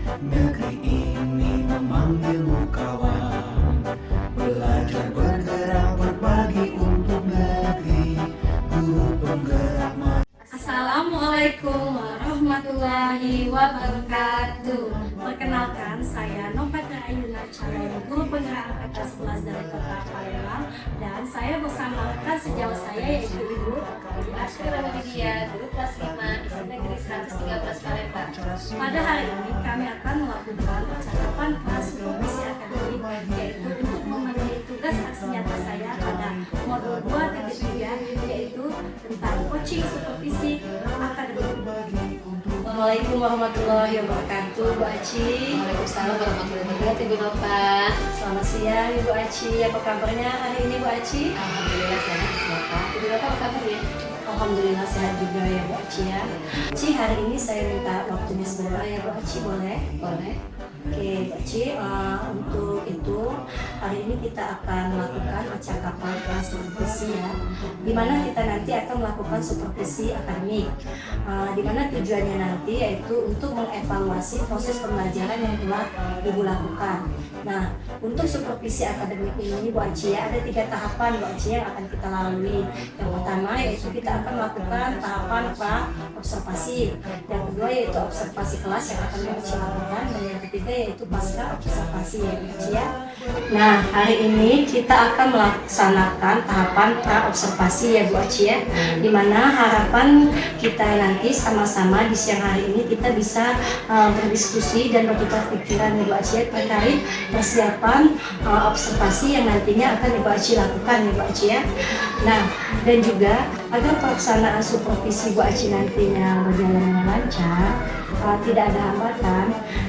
Negeri ini memanggilmu kawan. Belajar bergerak berbagi untuk negeri. Guru penggerak Assalamualaikum warahmatullahi wabarakatuh. Perkenalkan, saya Nopatra Ayuna, calon guru penggerak angkatan 11 dari Kota Palembang, dan saya bersama rekan sejauh saya yaitu Ibu Askara Media, guru kelas 5 SD Negeri 113 Palembang. Pada hari ini kami akan melakukan percakapan prasupervisi akademik, yaitu untuk memenuhi tugas aksi nyata saya pada modul 2.3, yaitu tentang coaching supervisi akademik. Assalamualaikum warahmatullahi wabarakatuh, Bu Aci. Waalaikumsalam warahmatullahi wabarakatuh, Ibu Nova. Selamat siang Ibu Aci, apa kabarnya hari ini Bu Aci? Alhamdulillah sehat, Bapak. Ibu Nova apa kabarnya? Alhamdulillah sehat juga ya Bu Aci ya. Aci, hari ini saya minta waktunya sebentar ya Bu Aci, boleh? Boleh. Oke Bu Aci, untuk itu hari ini kita akan melakukan percakapan supervisi ya, dimana kita nanti akan melakukan supervisi akademik, dimana tujuannya nanti yaitu untuk mengevaluasi proses pembelajaran yang telah Ibu lakukan. Nah, untuk supervisi akademik ini Bu Aci ya, ada 3 tahapan Bu Aci yang akan kita lalui. Yang pertama yaitu kita akan melakukan tahapan observasi, yang kedua yaitu observasi kelas yang akan Bu Aci lakukan, dan yang ketiga yaitu pasca observasi ya Bu Aci ya. Nah, hari ini kita akan melaksanakan tahapan pra-observasi ya Bu Aci ya, dimana harapan kita nanti sama-sama di siang hari ini kita bisa berdiskusi dan bertukar pikiran ya Bu Aci ya, terkait persiapan observasi yang nantinya akan Ibu Aci lakukan ya Bu Aci ya. Nah, dan juga agar pelaksanaan supervisi Bu Aci nantinya berjalan dengan lancar, tidak ada hambatan,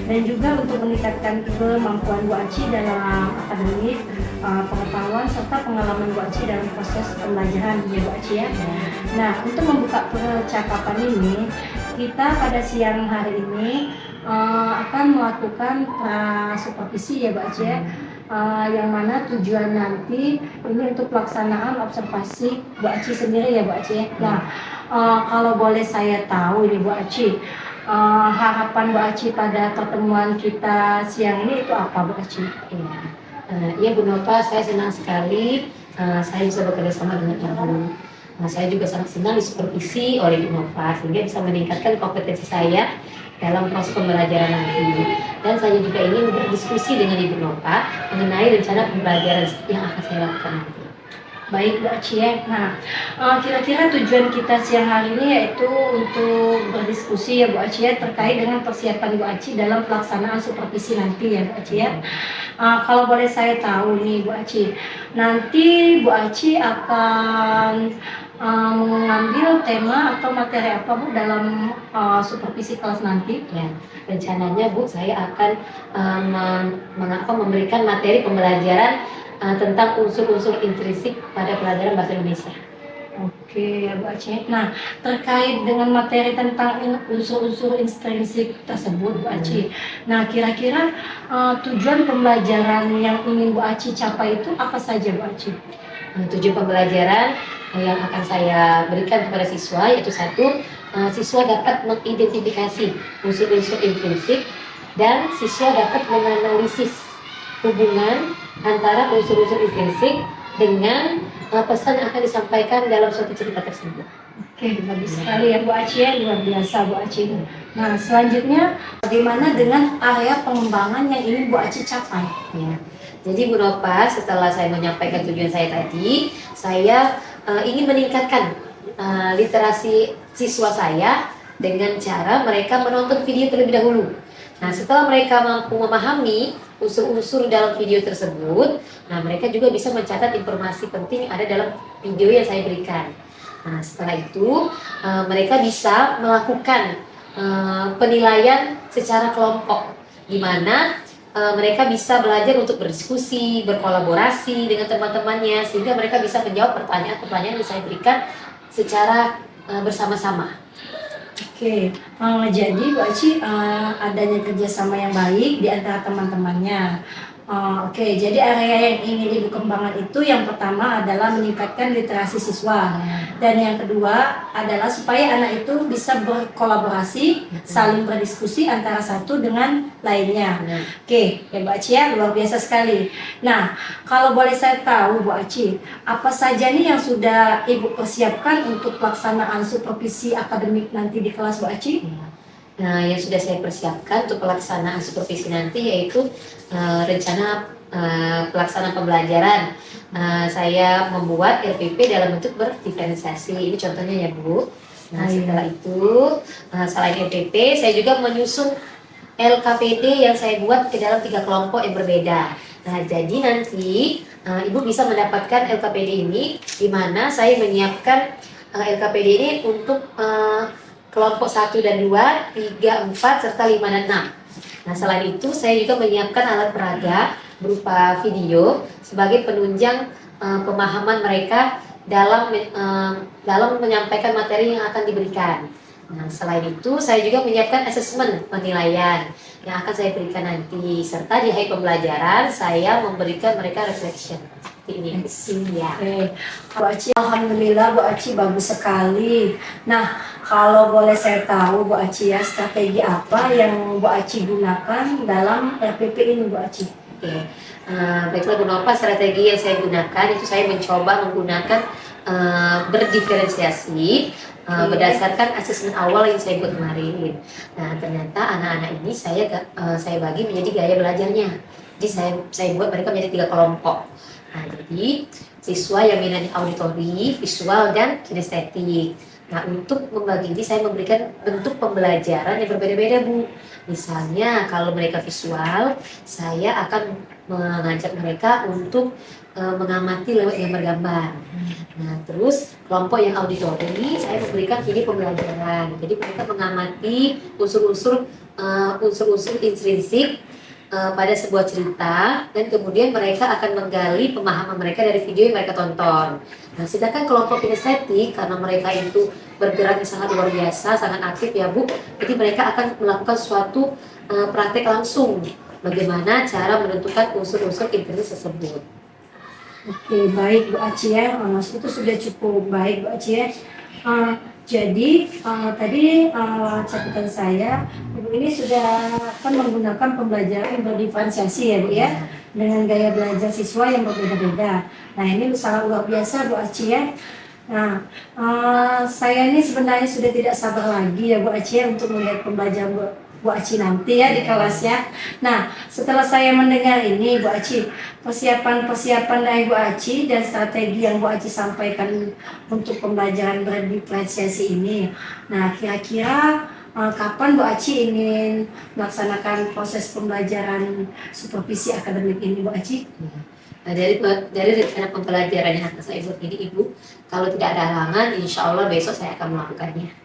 dan juga untuk meningkatkan kemampuan Bu Aci dalam akademik, pengetahuan serta pengalaman Bu Aci dalam proses pembelajaran ya Bu Aci ya. Nah, untuk membuka percakapan ini, kita pada siang hari ini akan melakukan supervisi ya Bu Aci ya, yang mana tujuan nanti ini untuk pelaksanaan observasi Bu Aci sendiri ya Bu Aci ya. Nah, kalau boleh saya tahu ini Bu Aci, harapan Bu Aci pada pertemuan kita siang ini itu apa Bu Aci? Iya, Bu Nova, saya senang sekali saya bisa bekerja sama dengan Ibu. Saya juga sangat senang disupervisi oleh Bu Nova sehingga bisa meningkatkan kompetensi saya dalam proses pembelajaran nanti. Dan saya juga ingin berdiskusi dengan Ibu Nova mengenai rencana pembelajaran yang akan saya lakukan nanti. Baik Bu Aci ya. Nah, kira-kira tujuan kita siang hari ini yaitu untuk berdiskusi ya Bu Aci ya, terkait dengan persiapan Bu Aci dalam pelaksanaan supervisi nanti ya Bu Aci ya. Kalau boleh saya tahu nih Bu Aci, nanti Bu Aci akan mengambil tema atau materi apa Bu dalam supervisi kelas nanti? Ya, rencananya Bu, saya akan memberikan materi pembelajaran tentang unsur-unsur intrinsik pada pelajaran bahasa Indonesia. Oke ya Bu Aci. Nah, terkait dengan materi tentang unsur-unsur intrinsik tersebut Bu Aci, nah kira-kira tujuan pembelajaran yang ingin Bu Aci capai itu apa saja Bu Aci? Tujuan pembelajaran yang akan saya berikan kepada siswa yaitu satu, siswa dapat mengidentifikasi unsur-unsur intrinsik dan siswa dapat menganalisis hubungan antara unsur-unsur intrinsik dengan pesan yang akan disampaikan dalam suatu cerita tersebut. Oke, bagus sekali ya Bu Aci ya, luar biasa Bu Aci. Nah, selanjutnya bagaimana dengan area pengembangan yang ingin Bu Aci capai? Ya. Jadi Bu Nova, setelah saya menyampaikan tujuan saya tadi, saya ingin meningkatkan literasi siswa saya dengan cara mereka menonton video terlebih dahulu. Nah, setelah mereka mampu memahami unsur-unsur dalam video tersebut, nah mereka juga bisa mencatat informasi penting yang ada dalam video yang saya berikan. Nah, setelah itu mereka bisa melakukan penilaian secara kelompok, di mana mereka bisa belajar untuk berdiskusi, berkolaborasi dengan teman-temannya, sehingga mereka bisa menjawab pertanyaan-pertanyaan yang saya berikan secara bersama-sama. Oke, jadi Bu Aci adanya kerjasama yang baik di antara teman-temannya. Oke, jadi area yang ingin Ibu kembangkan itu yang pertama adalah meningkatkan literasi siswa. Dan yang kedua adalah supaya anak itu bisa berkolaborasi, saling berdiskusi antara satu dengan lainnya. Oke, ya Bu Aci ya, luar biasa sekali. Nah, kalau boleh saya tahu Bu Aci, apa saja nih yang sudah Ibu persiapkan untuk pelaksanaan supervisi akademik nanti di kelas Bu Aci? Nah, yang sudah saya persiapkan untuk pelaksanaan supervisi nanti yaitu rencana pelaksanaan pembelajaran. Saya membuat LPP dalam bentuk berdiferensiasi. Ini contohnya ya Bu. Nah, setelah itu selain LPP, saya juga menyusun LKPD yang saya buat ke dalam 3 kelompok yang berbeda. Nah, jadi nanti Ibu bisa mendapatkan LKPD ini di mana saya menyiapkan LKPD ini untuk kelompok 1 dan 2, 3, 4, serta 5 dan 6. Nah, selain itu saya juga menyiapkan alat peraga berupa video sebagai penunjang pemahaman mereka dalam menyampaikan materi yang akan diberikan. Nah, selain itu saya juga menyiapkan asesmen penilaian yang akan saya berikan nanti, serta di akhir pembelajaran saya memberikan mereka reflection. Ini ya. Oke, Bu Aci, alhamdulillah Bu Aci bagus sekali. Nah, kalau boleh saya tahu Bu Aci ya, strategi apa yang Bu Aci gunakan dalam RPP ini Bu Aci? Oke, baiklah Bu Nova, strategi yang saya gunakan itu saya mencoba menggunakan berdiferensiasi berdasarkan asesmen awal yang saya buat kemarin. Nah, ternyata anak-anak ini saya bagi menjadi gaya belajarnya. Jadi saya buat mereka menjadi 3 kelompok. Nah, jadi siswa yang minat auditori, visual, dan kinestetik. Nah, untuk membagi ini saya memberikan bentuk pembelajaran yang berbeda-beda Bu. Misalnya kalau mereka visual, saya akan mengajak mereka untuk mengamati lewat gambar-gambar. Nah, terus kelompok yang auditori, saya memberikan video pembelajaran. Jadi mereka mengamati unsur-unsur intrinsik pada sebuah cerita, dan kemudian mereka akan menggali pemahaman mereka dari video yang mereka tonton. Nah, sedangkan kelompok kinestetik, karena mereka itu bergerak sangat luar biasa, sangat aktif ya Bu, jadi mereka akan melakukan suatu praktek langsung bagaimana cara menentukan unsur-unsur intrinsik tersebut. Oke, baik Bu Aci ya, itu sudah cukup baik Bu Aci ya. Jadi tadi catatan saya, Ibu ini sudah akan menggunakan pembelajaran yang berdiferensiasi ya Bu ya, dengan gaya belajar siswa yang berbeda-beda. Nah, ini sangat luar biasa Bu Aci ya. Nah, saya ini sebenarnya sudah tidak sabar lagi ya Bu Aci ya untuk melihat pembelajaran Bu Aci nanti ya di kelasnya. Nah, setelah saya mendengar ini Bu Aci, persiapan-persiapan dari Bu Aci dan strategi yang Bu Aci sampaikan untuk pembelajaran berdiferensiasi ini. Nah, kira-kira kapan Bu Aci ingin melaksanakan proses pembelajaran supervisi akademik ini Bu Aci? Nah, dari rencana pembelajaran yang akan saya buat ini Ibu, kalau tidak ada halangan, insya Allah besok saya akan melakukannya.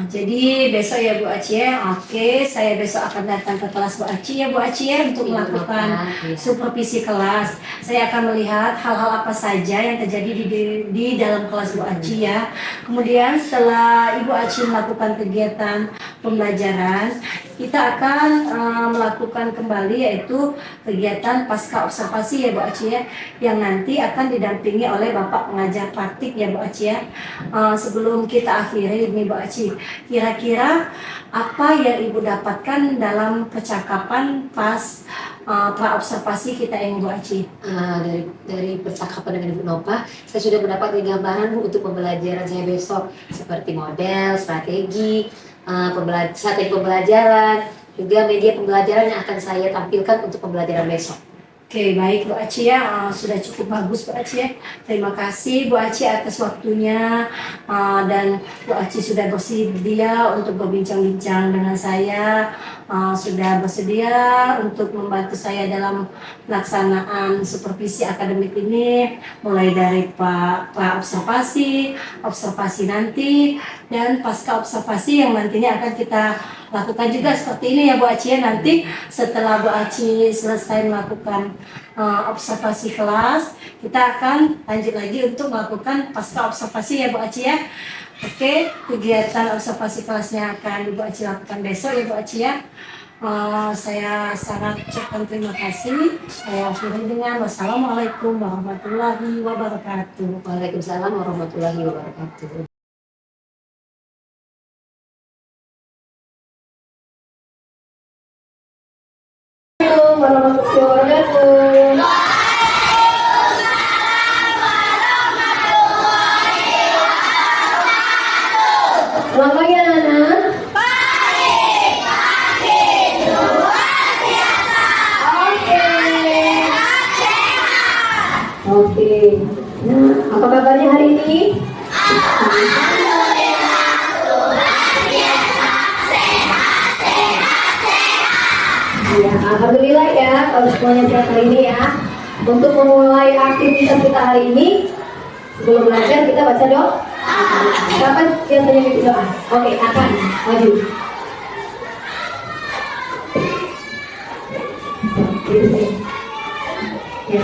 Jadi besok ya Bu Aci ya. Oke, saya besok akan datang ke kelas Bu Aci ya Bu Aci ya untuk melakukan supervisi kelas. Saya akan melihat hal-hal apa saja yang terjadi di dalam kelas Bu Aci ya. Kemudian setelah Ibu Aci melakukan kegiatan pembelajaran, kita akan melakukan kembali yaitu kegiatan pasca observasi ya Bu Aci ya, yang nanti akan didampingi oleh Bapak pengajar praktik ya Bu Aci ya. Sebelum kita akhiri ini Bu Aci, kira-kira apa yang Ibu dapatkan dalam percakapan pas pra-observasi kita ini Bu Aci? Dari percakapan dengan Ibu Nova, saya sudah mendapat gambaran Bu untuk pembelajaran saya besok, seperti model, strategi pembelajaran, juga media pembelajaran yang akan saya tampilkan untuk pembelajaran besok. Oke, baik Bu Aci ya, sudah cukup bagus Bu Aci ya. Terima kasih Bu Aci atas waktunya, dan Bu Aci sudah bersedia untuk berbincang-bincang dengan saya, sudah bersedia untuk membantu saya dalam pelaksanaan supervisi akademik ini, mulai dari pra-observasi, observasi nanti, dan pasca observasi yang nantinya akan kita lakukan juga seperti ini ya Bu Aci ya. Nanti setelah Bu Aci selesai melakukan observasi kelas, kita akan lanjut lagi untuk melakukan pasca observasi ya Bu Aci ya. Oke, kegiatan observasi kelasnya akan Bu Aci lakukan besok ya Bu Aci ya. Saya sangat ucapkan terima kasih. Saya akhiri dengan wassalamualaikum warahmatullahi wabarakatuh. Waalaikumsalam warahmatullahi wabarakatuh. Assalamualaikum warahmatullahi wabarakatuh. Selamat pagi anak-anak. Oke. Nah, apa kabarnya hari ini? Ya, alhamdulillah ya kalau semuanya sehat hari ini ya. Untuk memulai aktivitas kita hari ini, sebelum belajar kita baca doa. Kapan biasanya kita doa? Oke, akan maju. Ya.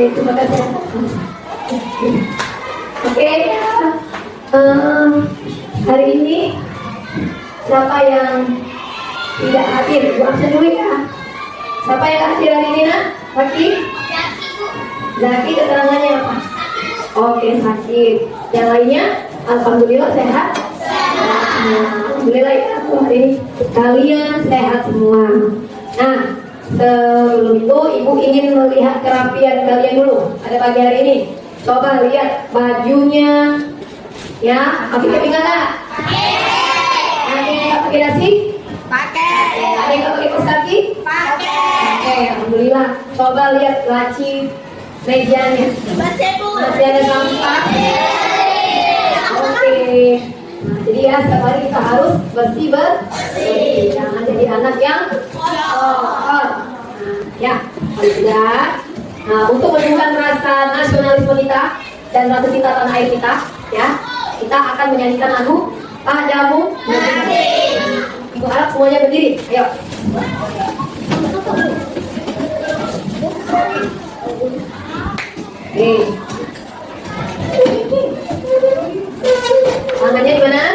Terima kasih. Oke, hari ini siapa yang tidak hadir? Bu absen dulu ya. Siapa yang hadir hari ini nak? Zaki? Zaki keterangannya apa? Oke, sakit. Yang lainnya? Alhamdulillah sehat. Alhamdulillah ya hari ini kalian sehat semua. Nah, sebelum itu ibu ingin melihat kerapian kalian dulu pada pagi hari ini. Coba lihat bajunya, ya. Pakai kepingan nggak? Pakai. Pakai dasi? Pakai. Ada yang pakai kaos kaki? Pakai. Oke, alhamdulillah. Coba lihat laci mejanya. Masih ada sampah. Oke. Nah, jadi Iya, setiap hari kita harus bersih. Jangan jadi anak yang kotor. Ya, sudah. Nah, untuk menunjukkan rasa nasionalisme kita dan rasa cinta tanah air kita, ya, kita akan menyanyikan lagu Padamu. Ibu harap semuanya berdiri. Ayo. Oke. Tangannya di mana?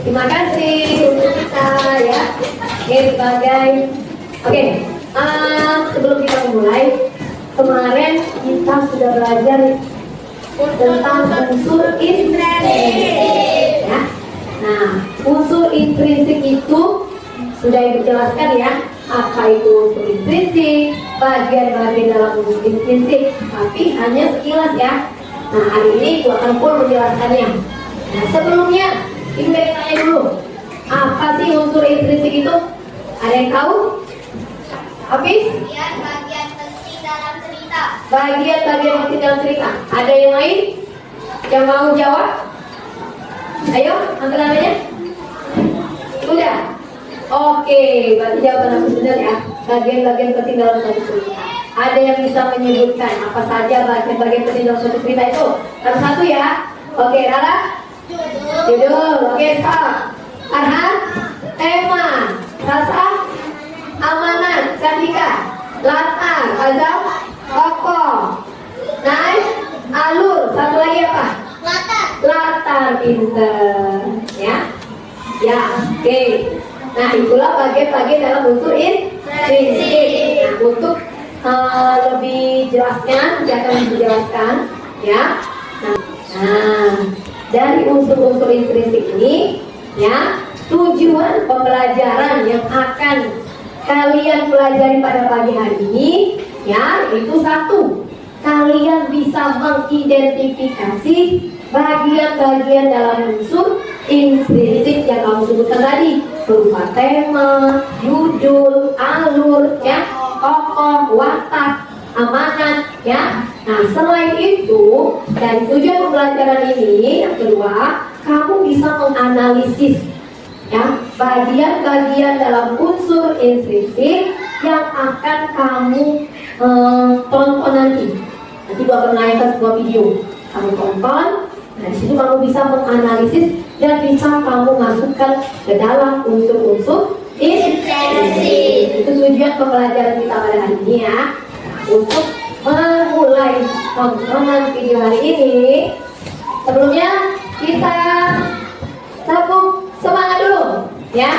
Terima kasih untuk kita ya. Oke, sebelum kita mulai, kemarin kita sudah belajar tentang unsur intrinsik ya. Nah, unsur intrinsik itu sudah dijelaskan ya, apa itu unsur intrinsik, bagian-bagian dalam unsur intrinsik, tapi hanya sekilas ya. Nah, hari ini gua akan menjelaskannya. Nah, sebelumnya Ibu dari tanya dulu, apa sih unsur intrinsik itu? Ada yang tahu? Habis? Bagian penting dalam cerita. Bagian-bagian penting dalam cerita. Ada yang lain yang mau jawab? Ayo, angkat tangannya. Sudah? Oke, berarti jawaban aku benar ya. Bagian-bagian penting dalam suatu cerita. Ada yang bisa menyebutkan apa saja bagian-bagian penting dalam suatu cerita itu? Satu-satu ya. Oke, Rara? Judul, oke, stop. Arhan, tema, rasa, amanat, Cantika, latar, azam, tokoh, naik, alur, satu lagi apa? Latar, pinter, ya, ya, oke. Nah, itulah bagian-bagian dalam unsur intrinsik. Nah, untuk lebih jelasnya, saya akan menjelaskan, ya. Nah, dari unsur-unsur intrinsik ini, ya, tujuan pembelajaran yang akan kalian pelajari pada pagi hari ini, ya, itu satu, kalian bisa mengidentifikasi bagian-bagian dalam unsur intrinsik yang kamu sebutkan tadi, berupa tema, judul, alur, ya, tokoh, watak, amanat, ya. Nah, selain itu, dari tujuan pembelajaran ini, yang kedua, kamu bisa menganalisis ya bagian-bagian dalam unsur intrinsik yang akan kamu tonton nanti. Nanti gua akan menayangkan sebuah video, kamu tonton. Nah, di situ kamu bisa menganalisis dan bisa kamu masukkan ke dalam unsur-unsur intrinsik. Itu tujuan pembelajaran kita pada hari ini ya. Untuk memulai tontonan video hari ini, sebelumnya kita tepuk semangat dulu ya.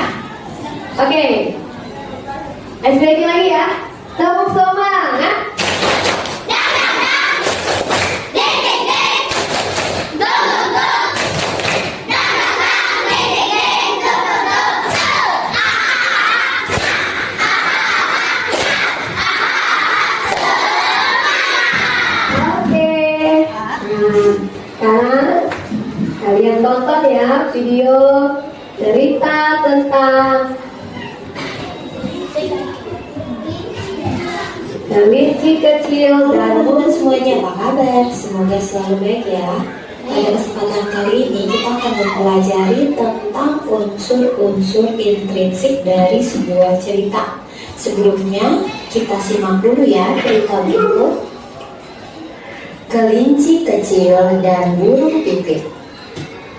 Oke, ice breaking lagi ya. Tepuk semangat. Sekarang kalian tonton ya video cerita tentang kelinci kecil dan Teman-teman semuanya, apa kabar? Semoga selalu baik ya. Pada kesempatan kali ini kita akan mempelajari tentang unsur-unsur intrinsik dari sebuah cerita. Sebelumnya kita simak dulu ya cerita berikut. Kelinci Kecil dan Burung Pipit.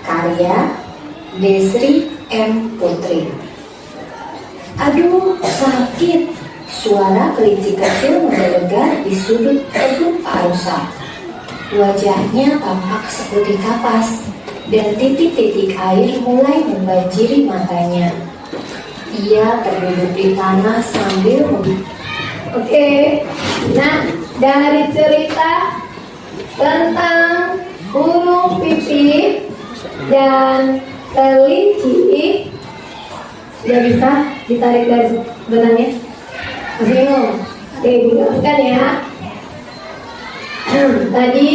Karya Desri M. Putri. Aduh, sakit. Suara kelinci kecil menggelegar di sudut kebun Pak Rusa. Wajahnya tampak seperti kapas dan titik-titik air mulai membanjiri matanya. Ia terduduk di tanah sambil Oke, nah dari cerita tentang burung pipit dan kelinci sudah bisa ditarik dari benangnya. Masih bingung? Oke, dijelaskan ya. Tadi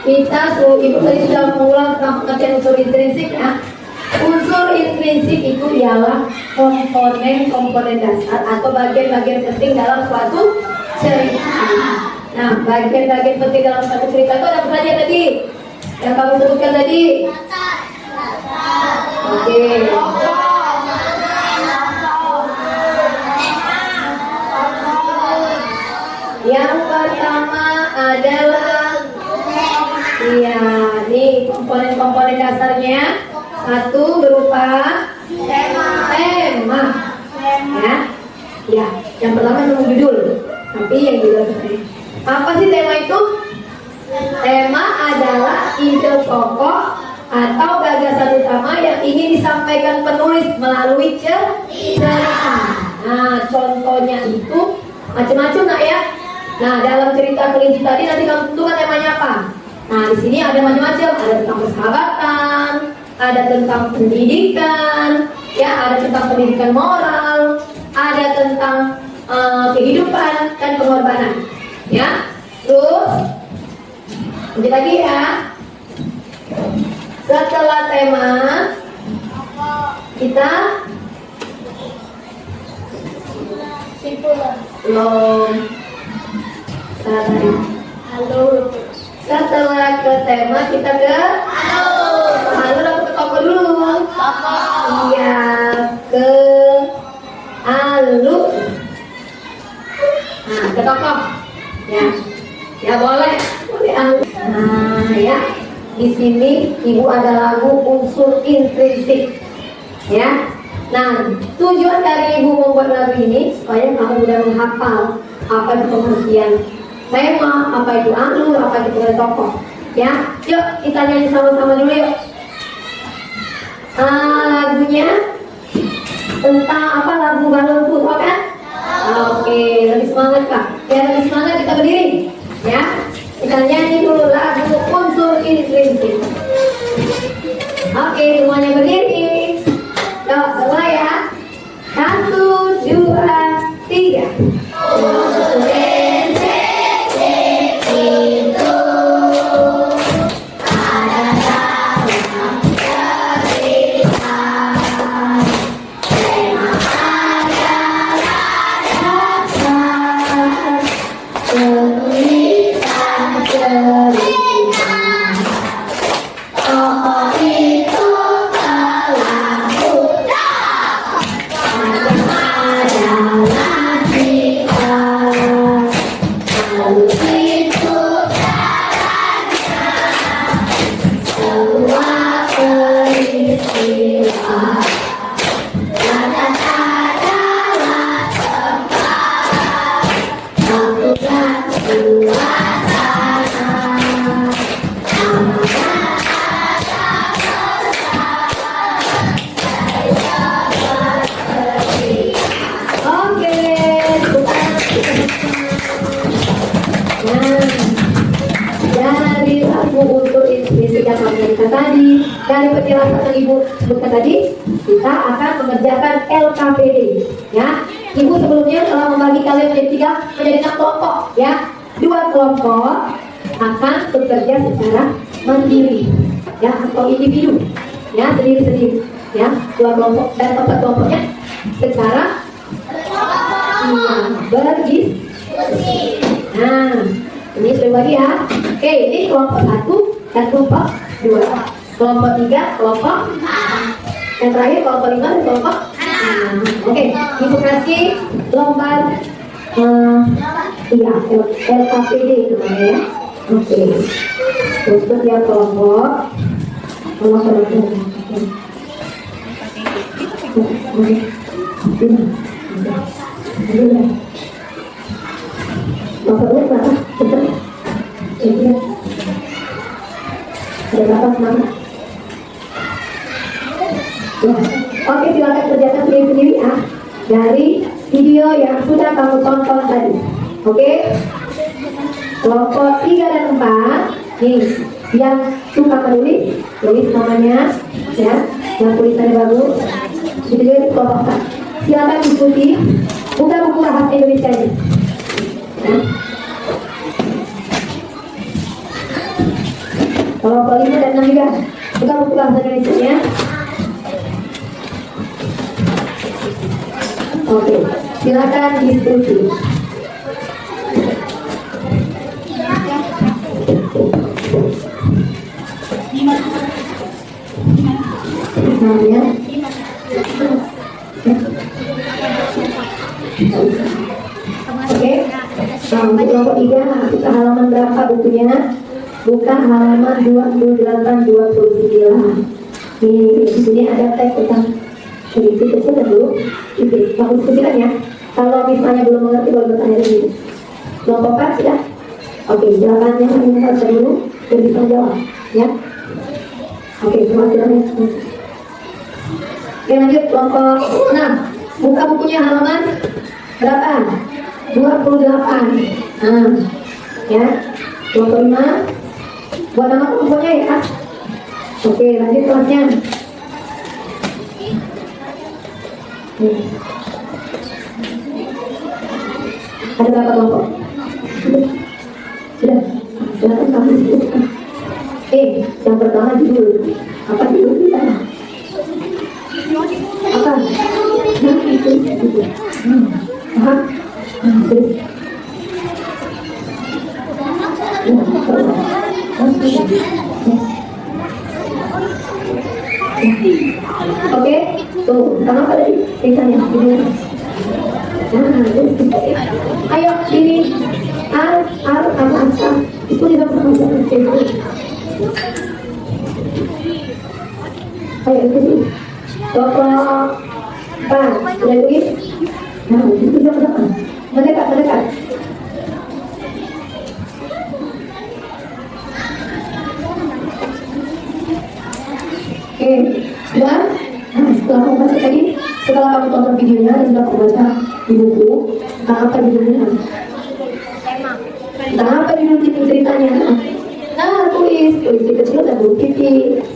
kita ibu tadi sudah mengulang tentang pengertian unsur intrinsik ya. Unsur intrinsik itu ialah komponen dasar atau bagian-bagian penting dalam suatu cerita. Nah, bagian-bagian penting dalam suatu cerita itu apa saja tadi? Yang kamu sebutkan tadi? Oke. Yang pertama adalah nih komponen-komponen dasarnya. Satu berupa tema. Ya, yang pertama memang judul. Tapi yang judul apa sih tema itu? Tema adalah ide pokok atau gagasan utama yang ingin disampaikan penulis melalui cerita. Nah, contohnya itu macam-macam nak ya. Nah, dalam cerita kelinci tadi nanti kamu tentukan temanya apa. Nah, di sini ada macam-macam, ada tentang persahabatan, ada tentang pendidikan, ya, ada tentang pendidikan moral, ada tentang kehidupan dan pengorbanan, ya. Terus, lanjut lagi ya. Setelah tema, kita belum. Halo. Setelah ke tema kita ke halo atau ke toko dulu? Iya, ke halo. Nah, ke toko. Ya boleh halo. Nah, ya. Di sini ibu ada lagu unsur intrinsik. Ya. Nah, tujuan dari ibu membuat lagu ini supaya kamu mudah menghafal apa itu pengertian tema, apa itu alur, apa itu tokoh. Ya, yuk kita nyanyi sama-sama dulu yuk. Lagunya tentang apa? Lagu balonku, tau kan? Oke, lebih semangat kak. Ya, lebih semangat kita berdiri. Ya, kita nyanyi dulu lagu unsur intrinsik. Oke, semuanya berdiri. Yuk, semua ya. 1, 2, 3. Unsur intrinsik itu ada dalam cerita. Tema adalah dasar tulisan cerita. Tokoh itu telah buta. Adalah kita. Lalu itu caranya. Semua peristiwa. Dan adalah tempat. Lakukan suasana. Oke, dari lagu unsur intrinsik yang kami berikan tadi, dari penjelasan yang ibu sebutkan tadi, kita akan mengerjakan LKPD. Ya, ibu sebelumnya telah membagi kalian menjadi 6 kelompok. Ya, 2 kelompok akan bekerja secara mandiri, ya, atau individu, ya, sendiri-sendiri. Ya, 2 kelompok dan tempat kelompoknya secara berdiskusi. Nah, ini sudah bagi ya. Oke, ini kelompok 1 dan kelompok 2. Kelompok 3, kelompok 4. Yang terakhir kelompok 5 dan kelompok 6. Oke, ibu kasih lembar LKPD itu namanya ya. Oke. Untuk yang kelompok Oke, silakan kerjakan sendiri ya dari video yang sudah kamu tonton tadi. Oke, kelompok 3 dan 4 nih, yang suka menulis, tulis namanya ya, yang tulisannya bagus. Itu juga di kelompok 4. Silakan diskusi, buka buku bahasa Indonesia nya. Ya. Kelompok 5 dan 6 juga, buka buku bahasa Indonesia nya. Oke, silakan diskusi. Misalnya, oke, untuk kelompok 3 buka halaman berapa bukunya? Buka halaman 28-29. Di sini ada teks tentang sedikit kecil dulu. Oke, bagus kecilan ya. Kalau misalnya belum mengerti boleh bertanya lagi. Kelompok 4 sudah? Oke, silakan yang ingin baca dulu dan bisa jawab ya. Oke, semua silakan. Oke, lanjut kelompok 6. Buka bukunya halaman berapa? 28. Ya. Kelompok 5. Buat nama kelompoknya ya. Oke, lanjut kelasnya. Ada berapa kelompok? Sudah. Silakan kamu disebutkan. Yang pertama judul. Apa judul kita? Apa? Paham? Oke, tuh, sama apa tadi? Tulisannya, ayo, ini apa asal? Itu di dalam ayo, itu sih. Kelompok 4, sudah tulis? Nah, itu bisa berapa? Mendekat. Oke, sudah? Nah, setelah kamu baca tadi, setelah kamu tonton videonya dan sudah kamu baca di buku, tentang apa judulnya? Tentang apa judul ceritanya? Nah, tulis kecil dan huruf titik.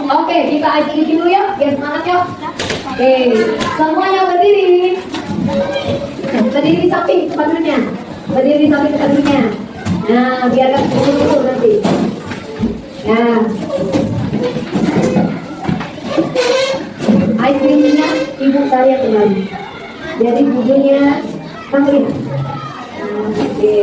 Oke, kita akhiri dulu ya, biar semangat yuk. Oke, semuanya berdiri. Berdiri di samping tempat duduknya. Berdiri di samping tempat duduknya. Nah, biar gak pukul nanti. Nah, ice creamnya ibu saya kembali. Jadi bukunya panggil. Oke.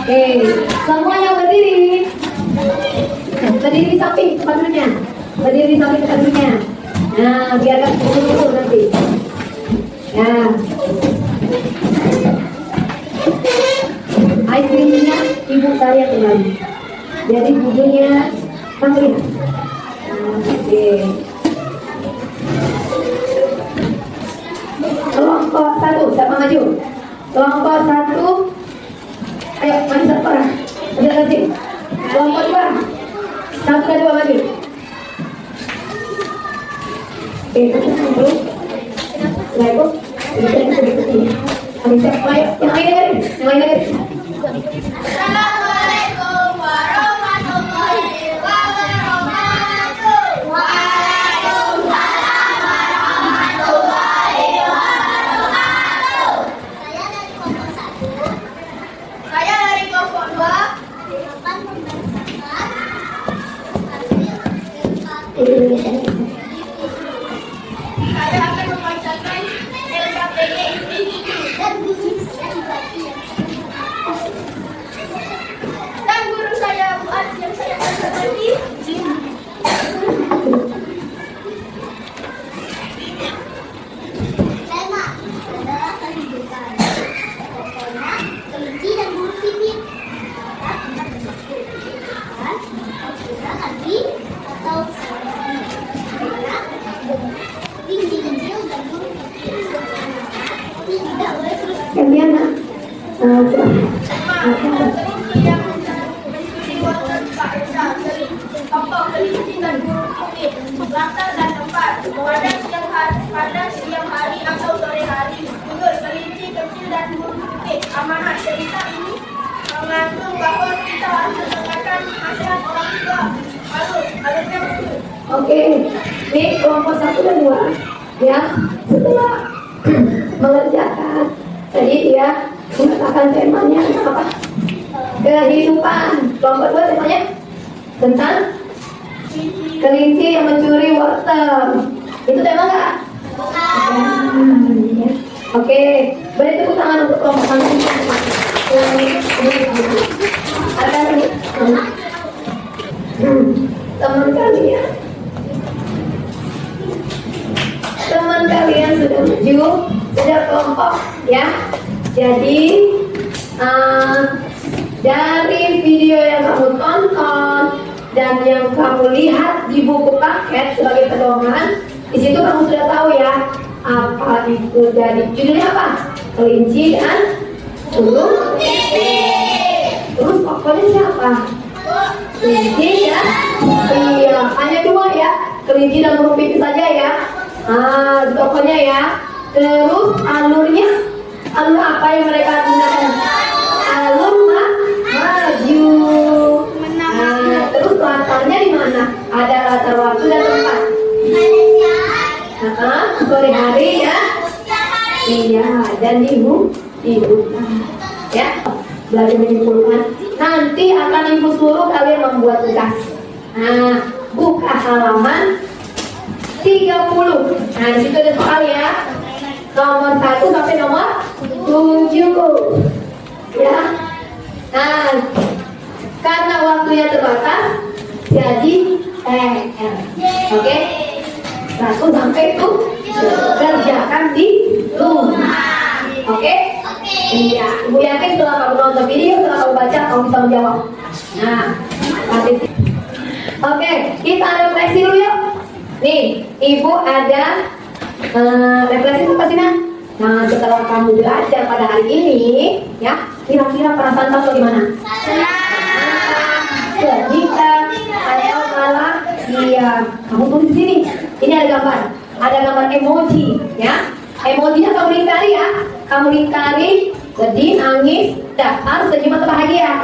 Oke, semuanya berdiri. Berdiri di samping tempat duduknya. Berdiri di samping tempat duduknya. Nah, biar gak turun nanti. Ya. Ice creamnya ibu saya kembali. Jadi bubunya panggil. Oke. Kelompok 1, siapa maju? Kelompok 1. Ayo, maju satu orang. Udah kasih. Kelompok 2. 1 dan 2 maju. Oke, kita dulu. Setelah itu, kita ikuti. Yang lain dengerin. Assalamualaikum warahmatullahi wabarakatuh. Waalaikumsalam warahmatullahi wabarakatuh. Saya dari kelompok 2. Saya akan membacakan LKPD dan guru saya buat yang saya baca tadi. Tema adalah kehidupan. Pokoknya kelinci dan burung pipit. Kira lagi atau kelinci kecil dan burung pipit. Tidak boleh terus. Kalian nak? Latar dan tempat pada siang hari atau sore hari untuk kelinci kecil dan burung pipit. Amanat cerita ini mengandung bahwa kita harus mendengarkan nasihat orang tua. Alurnya betul. Oke, ini kelompok 1 dan 2 ya. Setelah mengerjakan tadi dia mengatakan temanya apa? Kehidupan. Kelompok 2 temanya tentang kelinci yang mencuri wortel. Itu tema nggak? Ya. Oke, beri tepuk tangan untuk kelompok 1. Ada ini. Teman kalian sudah maju, sudah kelompok ya. Jadi dari video yang kamu tonton dan yang kamu lihat di buku paket sebagai pedoman, di situ kamu sudah tahu ya apa itu dari judulnya apa? Kelinci dan burung pipit. Terus pokoknya siapa? Kelinci ya? Iya, hanya 2 ya. Kelinci dan burung pipit saja ya. Pokoknya ya. Terus alur apa yang mereka gunakan? Alur maju. Terus latarnya di mana? Ada latar waktu dan tempat. Sore hari ya. Iya, dan ibu ya. Belajar menyimpulkan. Nanti akan ibu suruh kalian membuat tugas. Buka halaman 30. Di situ ada soal ya. Nomor 1 sampai nomor 7. Ya. Karena waktunya terbatas, jadi oke. 1 sampai 7 kerjakan di rumah. Oke? Iya. Ibu yakin setelah kamu nonton video, setelah kamu baca, kamu bisa menjawab. Oke, kita refleksi dulu yuk. Nih, ibu ada refleksi apa sih Nah? Setelah kamu belajar pada hari ini, ya, kira-kira perasaan kamu gimana? Sedih atau malah iya? Kamu tulis di sini. Ini ada gambar emoji, ya. Emojinya kamu lingkari ya. Kamu lingkari sedih, nangis, datar, senyum atau bahagia.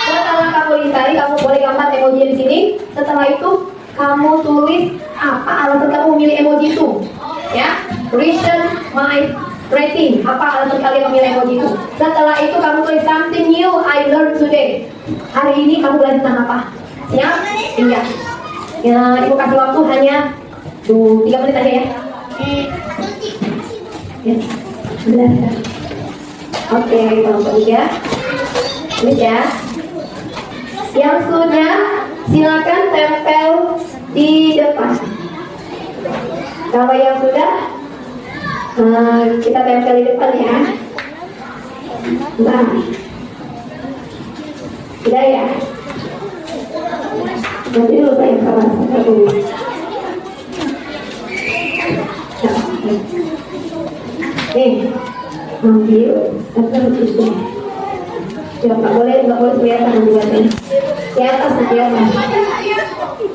Setelah kamu lingkari, kamu boleh gambar emoji di sini. Setelah itu kamu tulis apa alasan kamu memilih emoji itu, ya. Reason my rating. Apa alasan kalian memilih emoji itu? Setelah itu kamu tulis something new I learned today. Hari ini kamu belajar tentang apa? Siap? Iya. Ya, ibu kasih waktu hanya 3 menit aja ya. Ya, benar. Oke, kalau begitu ya. Tulis ya. Yang sudah silakan tempel di depan. Kalau yang sudah kita tempel di depan ya. Nah, sudah ya. Nanti lupa yang salah. Ambil, tempel di sini. Ya, nggak boleh kelihatan nanti badannya. Di atas, di atas.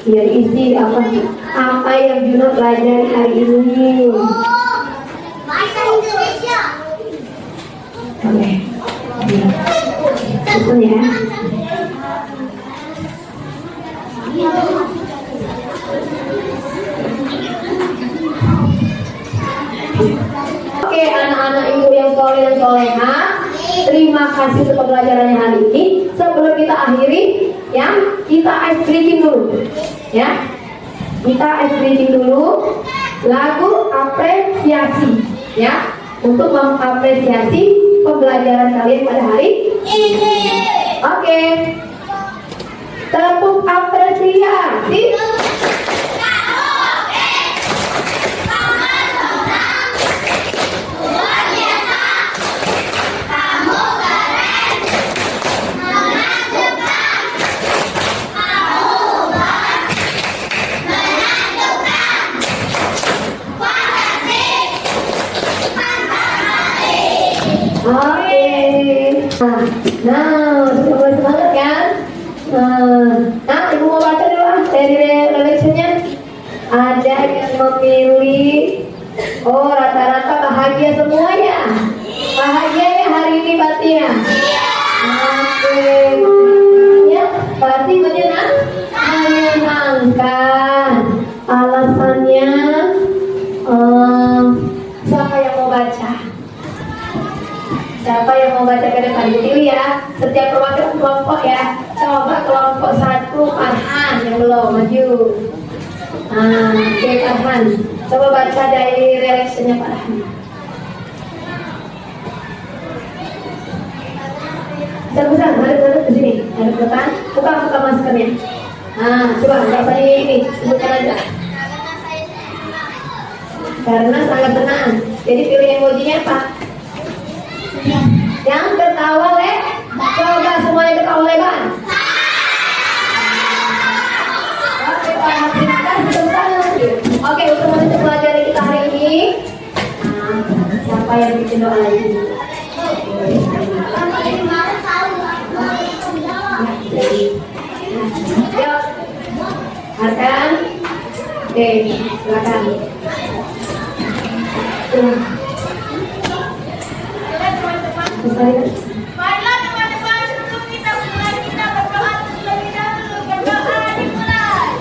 Biar isi apa yang Juno pelajari hari ini. Bahasa Indonesia. Oke. Susun ya. Oke, anak-anak ibu yang soleh dan soleha, terima kasih untuk pembelajarannya hari ini. Sebelum kita akhiri, ya, kita ice breaking dulu, ya. Kita ice breaking dulu. Lagu apresiasi, ya, untuk mengapresiasi pembelajaran kalian pada hari ini. Oke. Tepuk apresiasi. Oke. Nah, sudah semangat kan? Nah, ibu mau baca dulu dari refleksinya. Ada yang memilih. Oh, rata-rata bahagia semuanya. Bahagia ya hari ini berarti ya. Oke. Ya, berarti menyenangkan. Alasannya, siapa yang mau baca? Siapa yang mau baca ke depan? Pilih ya. Setiap perwakilan kelompok ya. Coba kelompok 1 Farhan yang belum maju. Oke Farhan. Coba baca dari relaxnya Farhan. Besar-besar, hadap ke sini. Hadap ke depan. Buka maskernya. Coba nggak usah ini. Sebutkan aja. Karena sangat tenang. Jadi pilih emojinya apa? Yang ketawa coba semuanya ketawa lebar. Oke, Pak, terima kasih sebentar. Oke, untuk menutup pelajaran kita hari ini, siapa yang bikin doa lagi? Yuk, Arkan. Oke, silakan. Baiklah teman-teman, sebelum kita mulai, kita berdoa terlebih dahulu. Berdoa dimulai.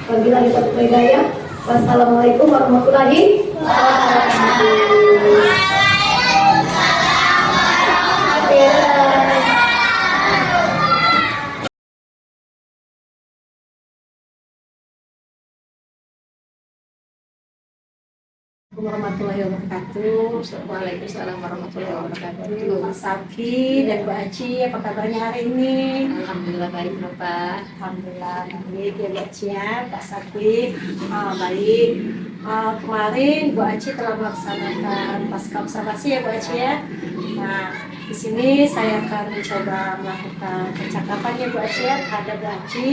Wabillahi taufiq wal hidayah. Wassalamualaikum warahmatullahi wabarakatuh. Warahmatullahi wabarakatuh. Waalaikumsalam warahmatullahi wabarakatuh. Mas Safi dan Bu Aci, apa kabarnya hari ini? Alhamdulillah baik, Bapak. Alhamdulillah baik ya Bu Aci ya, Pak Safi. Baik. kemarin Bu Aci telah melaksanakan pasca observasi ya Bu Aci ya. Nah, di sini saya akan mencoba melakukan percakapan ya Bu Aci ya terhadap Bu Aci.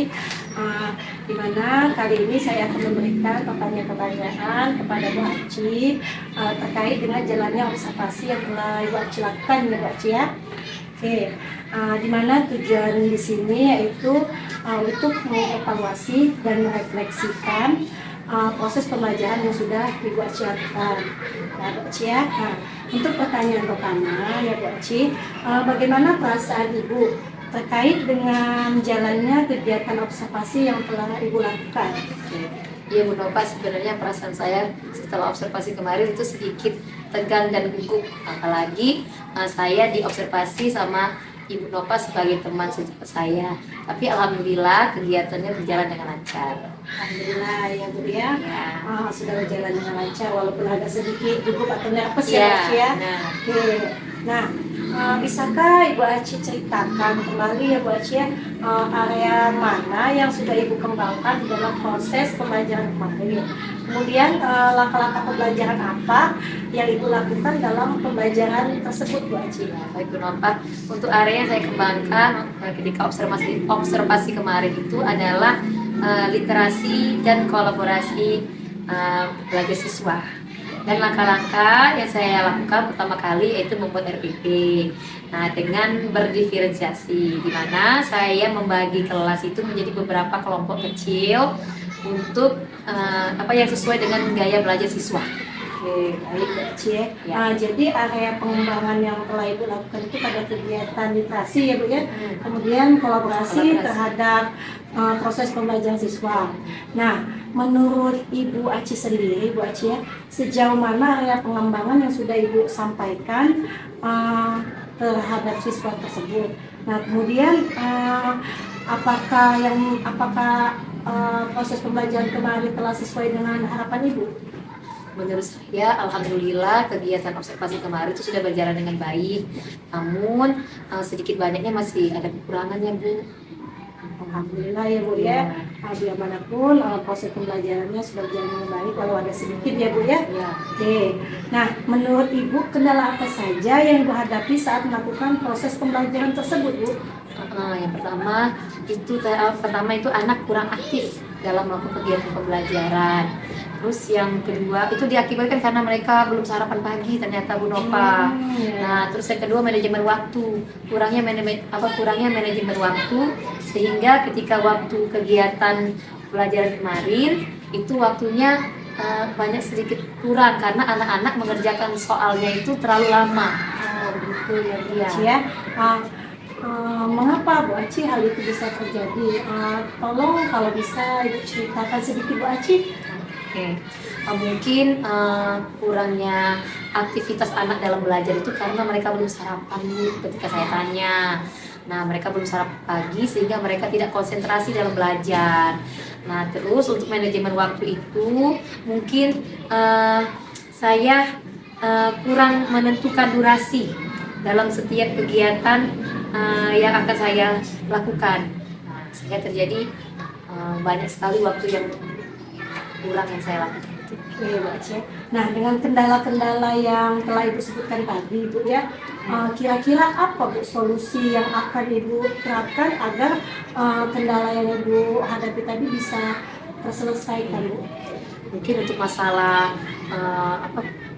Di mana kali ini saya akan memberikan pertanyaan-pertanyaan kepada Bu Aci terkait dengan jalannya observasi yang telah Ibu Aci lakukan ya Bu Aci ya. Oke, di mana tujuan di sini yaitu untuk mengevaluasi dan merefleksikan proses pembelajaran yang sudah Ibu Aci lakukan. Nah, Bu Aci ya. Nah, untuk pertanyaan pertama ya Bu Aci, bagaimana perasaan Ibu terkait dengan jalannya kegiatan observasi yang telah Ibu lakukan? Iya Bu Nova, sebenarnya perasaan saya setelah observasi kemarin itu sedikit tegang dan gugup, apalagi saya diobservasi sama Ibu Nova sebagai teman sejak saya. Tapi alhamdulillah kegiatannya berjalan dengan lancar. Alhamdulillah ya Bu ya. Ya. Sudah berjalan dengan lancar walaupun agak sedikit gugup atau nervous ya Ya, Bu Aci ya. nah. Oke. Nah, bisakah Ibu Aci ceritakan kembali ya Bu Aci ya, area mana yang sudah Ibu kembangkan di dalam proses pembelajaran kemarin? Kemudian langkah-langkah pembelajaran apa yang Ibu lakukan dalam pembelajaran tersebut Bu Aci? Baik Bu Nova, untuk area yang saya kembangkan ketika observasi kemarin itu adalah literasi dan kolaborasi belajar siswa. Dan langkah-langkah yang saya lakukan pertama kali yaitu membuat RPP. Nah, dengan berdiferensiasi, di mana saya membagi kelas itu menjadi beberapa kelompok kecil untuk yang sesuai dengan gaya belajar siswa. Oke, baik Bu Aci ya. Ya. Jadi area pengembangan yang telah Ibu lakukan itu pada kegiatan literasi ya Bu ya. Kemudian kolaborasi terhadap proses pembelajaran siswa. Nah, menurut Ibu Aci sendiri Bu Aci ya, sejauh mana area pengembangan yang sudah Ibu sampaikan terhadap siswa tersebut? Nah, kemudian apakah proses pembelajaran kemarin telah sesuai dengan harapan Ibu? Menurut saya, alhamdulillah kegiatan observasi kemarin itu sudah berjalan dengan baik. Namun sedikit banyaknya masih ada kekurangannya Bu. Alhamdulillah ya Bu ya. Biar manapun proses pembelajarannya sudah berjalan dengan baik walau ada sedikit ya Bu ya. Ya. Oke. Nah, menurut Ibu kendala apa saja yang Ibu hadapi saat melakukan proses pembelajaran tersebut Bu? Yang pertama itu anak kurang aktif dalam melakukan kegiatan pembelajaran. Terus yang kedua itu diakibatkan karena mereka belum sarapan pagi ternyata Bu Nova. Nah, terus yang kedua manajemen waktu, kurangnya manajemen waktu sehingga ketika waktu kegiatan pelajaran kemarin itu waktunya banyak sedikit kurang karena anak-anak mengerjakan soalnya itu terlalu lama. Begitu ya Bu Iya. Aci ya. Mengapa Bu Aci hal itu bisa terjadi? Tolong kalau bisa Ibu ceritakan sedikit Bu Aci. Oke. Mungkin kurangnya aktivitas anak dalam belajar itu karena mereka belum sarapan ketika saya tanya. Nah, mereka belum sarapan pagi sehingga mereka tidak konsentrasi dalam belajar. Nah, terus untuk manajemen waktu itu mungkin saya kurang menentukan durasi dalam setiap kegiatan yang akan saya lakukan. Sehingga terjadi banyak sekali waktu yang kurang yang saya lakukan. Oke, Bu Aci. Nah, dengan kendala-kendala yang telah Ibu sebutkan tadi, Bu ya, kira-kira apa Bu solusi yang akan Ibu terapkan agar kendala yang Ibu hadapi tadi bisa terselesaikan, Bu? Mungkin untuk masalah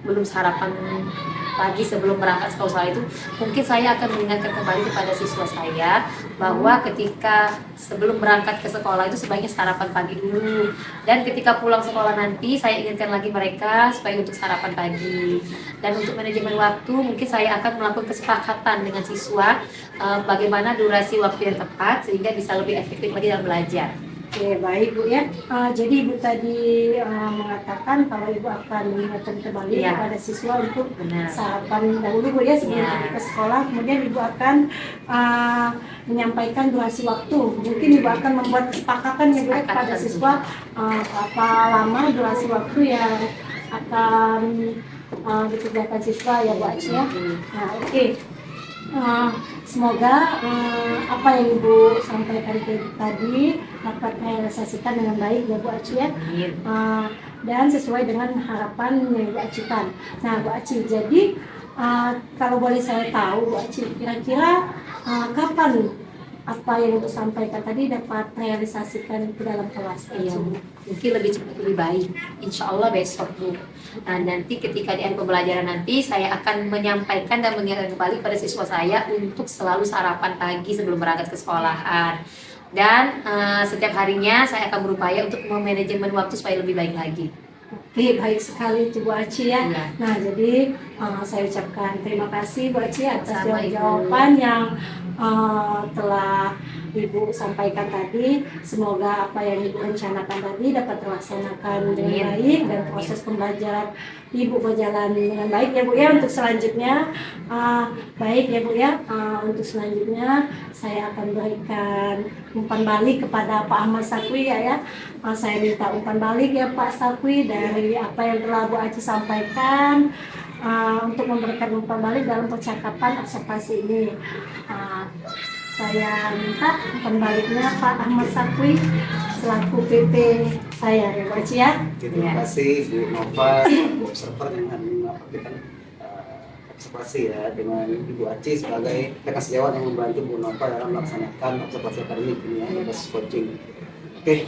belum sarapan pagi sebelum berangkat sekolah itu, mungkin saya akan mengingatkan kembali kepada siswa saya bahwa ketika sebelum berangkat ke sekolah itu sebaiknya sarapan pagi dulu, dan ketika pulang sekolah nanti saya ingatkan lagi mereka supaya untuk sarapan pagi. Dan untuk manajemen waktu mungkin saya akan melakukan kesepakatan dengan siswa bagaimana durasi waktu yang tepat sehingga bisa lebih efektif lagi dalam belajar. Oke, baik Bu ya. Jadi Ibu tadi mengatakan kalau Ibu akan mengingatkan kembali Ya. kepada siswa untuk Benar. sarapan dahulu Bu ya sebelum Ya. pergi ke sekolah. Kemudian Ibu akan menyampaikan durasi waktu. Mungkin Ibu akan membuat kesepakatan ya Bu ya, kepada siswa berapa lama durasi waktu yang akan dikerjakan siswa ya Bu Aci ya. Nah, oke. Semoga apa yang Ibu sampaikan tadi dapat merealisasikan dengan baik ya Bu Aci ya. dan sesuai dengan harapan yang Bu ajukan. Nah Bu Aci, jadi kalau boleh saya tahu Bu Aci, kira-kira kapan apa yang Ibu sampaikan tadi dapat realisasikan ke dalam kelas? Iya, mungkin lebih cepat lebih baik. Insya Allah besok Bu. Nah, nanti ketika di akhir pembelajaran nanti saya akan menyampaikan dan mengingatkan kembali pada siswa saya untuk selalu sarapan pagi sebelum berangkat ke sekolahan. Dan setiap harinya saya akan berupaya untuk memanajemen waktu supaya lebih baik lagi. Oke, baik sekali itu Bu Aci ya. Iya. Nah, jadi saya ucapkan terima kasih Bu Aci atas Sama, Ibu. jawaban yang telah Ibu sampaikan tadi. Semoga apa yang Ibu rencanakan tadi dapat terlaksanakan dengan baik dan proses pembelajaran Ibu berjalan dengan baik ya Bu ya. Untuk selanjutnya baik ya Bu ya. Untuk selanjutnya saya akan berikan umpan balik kepada Pak Ahmad Sakwi ya. Saya minta umpan balik ya Pak Sakwi dari apa yang telah Bu Aci sampaikan, untuk memberikan umpan balik dalam percakapan observasi ini. Saya minta umpan baliknya Pak Ahmad Sakwi selaku PP saya ya Bu Aci ya. Terima kasih Bu Nova, observer dengan melakukan observasi ya, dengan Ibu Aci sebagai rekan sejawat yang membantu Bu Nova dalam melaksanakan observasi akademik ini ya, proses coaching. Oke,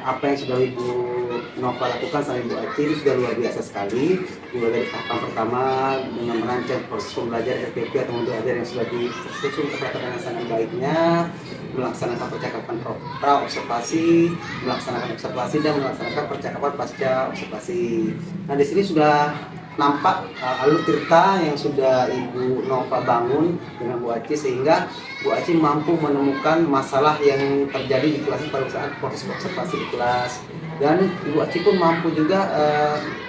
apa yang sudah Ibu Nova lakukan sama Ibu Aci itu sudah luar biasa sekali. Mulai dari tahapan pertama dengan merancang proses pembelajaran RPP atau modul ajar yang sudah disusun kepada yang sangat baiknya, melaksanakan percakapan pra observasi, melaksanakan observasi dan melaksanakan percakapan pasca observasi. Nah, di sini sudah nampak alur cerita yang sudah Ibu Nova bangun dengan Bu Aci, sehingga Bu Aci mampu menemukan masalah yang terjadi di kelas pada saat proses observasi di kelas, dan Ibu Aci pun mampu juga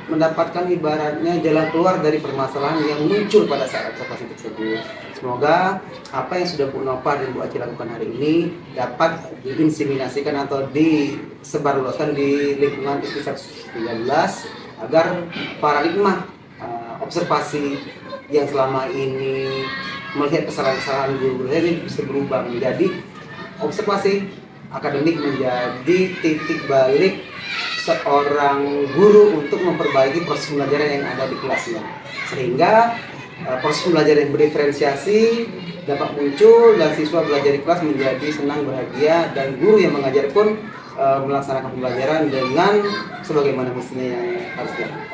mendapatkan ibaratnya jalan keluar dari permasalahan yang muncul pada saat observasi tersebut. Semoga apa yang sudah Bu Nova dan Bu Aci lakukan hari ini dapat diinseminasikan atau disebarluaskan di lingkungan ISTI 113 agar paradigma observasi yang selama ini melihat kesalahan-kesalahan guru ini bisa berubah menjadi observasi akademik, menjadi titik balik seorang guru untuk memperbaiki proses pembelajaran yang ada di kelasnya, sehingga proses pembelajaran yang berdiferensiasi dapat muncul dan siswa belajar di kelas menjadi senang, bahagia, dan guru yang mengajar pun melaksanakan pembelajaran dengan sebagaimana mestinya yang harus dilakukan.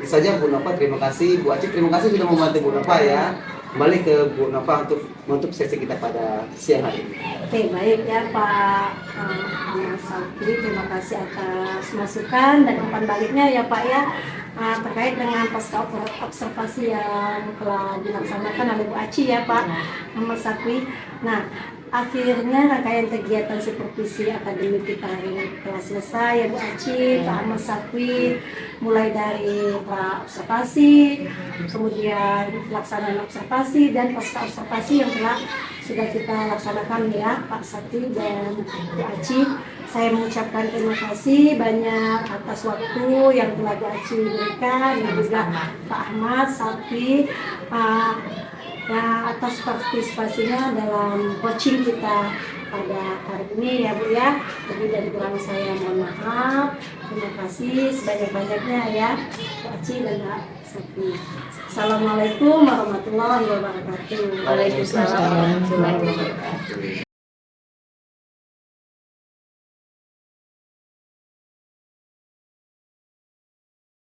Itu saja Bu Nova, terima kasih. Bu Aci, terima kasih sudah membantu Bu Nova ya. Kembali ke Bu Nova untuk sesi kita pada siang hari ini. Oke, baik ya Pak Ahmad Sakwi, terima kasih atas masukan dan umpan baliknya ya Pak ya, terkait dengan pasca observasi yang telah dilaksanakan oleh Bu Aci ya Pak Ahmad Sakwi. Nah, akhirnya rangkaian kegiatan supervisi akademik kita hari ini telah selesai ya Bu Aci, Pak Ahmad Sakwi, mulai dari pra observasi, kemudian pelaksanaan observasi dan pasca observasi yang telah sudah kita laksanakan ya Pak Sakwi dan Bu Aci. Saya mengucapkan terima kasih banyak atas waktu yang telah Bu Aci berikan, dan juga Pak Ahmad Sakwi atas partisipasinya dalam coaching kita pada hari ini ya Bu ya. Jadi dari kurang saya mohon maaf. Terima kasih sebanyak-banyaknya ya Bu Aci dan Pak Sakwi. Assalamualaikum warahmatullahi wabarakatuh. Waalaikumsalam warahmatullahi wabarakatuh.